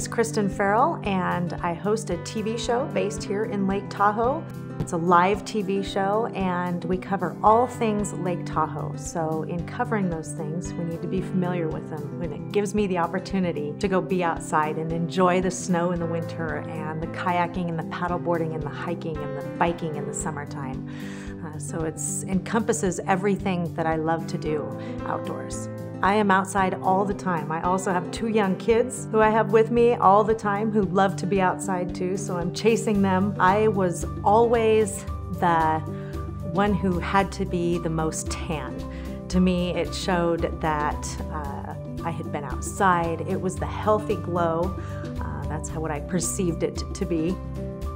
is Kristen Farrell, and I host a TV show based here in Lake Tahoe. It's a live TV show, and we cover all things Lake Tahoe. So in covering those things, we need to be familiar with them. And it gives me the opportunity to go be outside and enjoy the snow in the winter, and the kayaking and the paddleboarding and the hiking and the biking in the summertime. So it encompasses everything that I love to do outdoors. I am outside all the time. I also have 2 young kids who I have with me all the time who love to be outside too, so I'm chasing them. I was always the one who had to be the most tan. To me, it showed that I had been outside. It was the healthy glow. That's what I perceived it to be.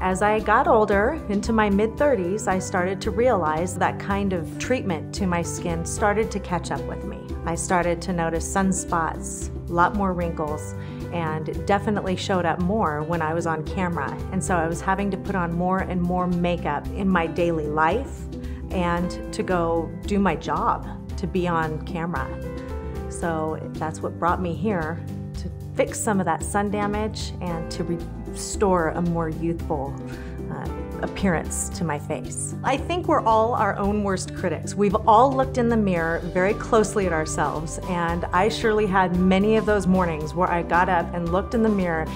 As I got older, into my mid-30s, I started to realize that kind of treatment to my skin started to catch up with me. I started to notice sunspots, a lot more wrinkles, and it definitely showed up more when I was on camera. And so I was having to put on more and more makeup in my daily life and to go do my job, to be on camera. So that's what brought me here, to fix some of that sun damage and to restore a more youthful appearance to my face. I think we're all our own worst critics. We've all looked in the mirror very closely at oourselves, and I surely had many of those mornings where I got up and looked in the mirror,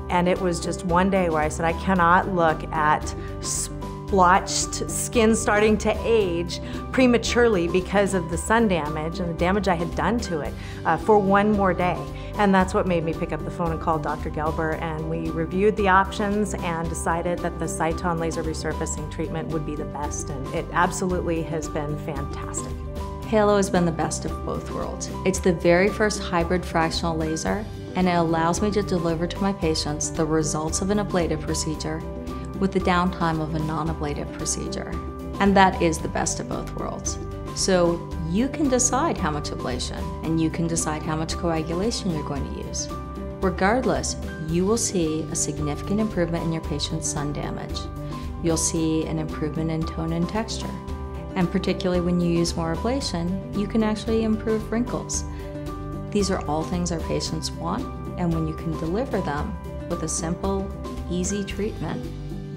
and it was just one day where I said, I cannot look at splotched skin starting to age prematurely because of the sun damage and the damage I had done to it for one more day. And that's what made me pick up the phone and call Dr. Gelber, and we reviewed the options and decided that the Sciton laser resurfacing treatment would be the best, and it absolutely has been fantastic. Halo has been the best of both worlds. It's the very first hybrid fractional laser, and it allows me to deliver to my patients the results of an ablative procedure with the downtime of a non-ablative procedure. And that is the best of both worlds. So you can decide how much ablation, and you can decide how much coagulation you're going to use. Regardless, you will see a significant improvement in your patient's sun damage. You'll see an improvement in tone and texture. And particularly when you use more ablation, you can actually improve wrinkles. These are all things our patients want, and when you can deliver them with a simple, easy treatment,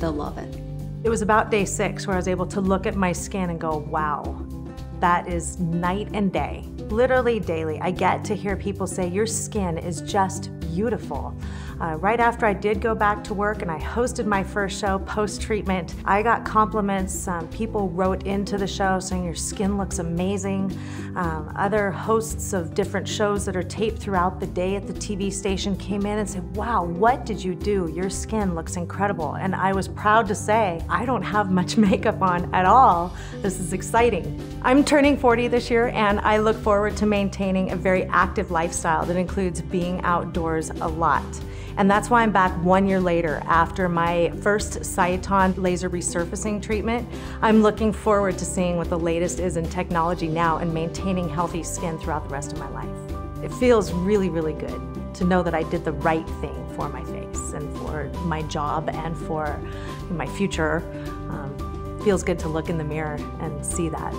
they'll love it. It was about day 6 where I was able to look at my skin and go, wow, that is night and day. Literally daily, I get to hear people say, your skin is just beautiful. Right after I did go back to work and I hosted my first show post-treatment, I got compliments. People wrote into the show saying your skin looks amazing. Other hosts of different shows that are taped throughout the day at the TV station came in and said, wow, what did you do? Your skin looks incredible. And I was proud to say, I don't have much makeup on at all. This is exciting. I'm turning 40 this year, and I look forward to maintaining a very active lifestyle that includes being outdoors a lot. And that's why I'm back 1 year later after my first Sciton laser resurfacing treatment. I'm looking forward to seeing what the latest is in technology now and maintaining healthy skin throughout the rest of my life. It feels really, really good to know that I did the right thing for my face and for my job and for my future. Feels good to look in the mirror and see that.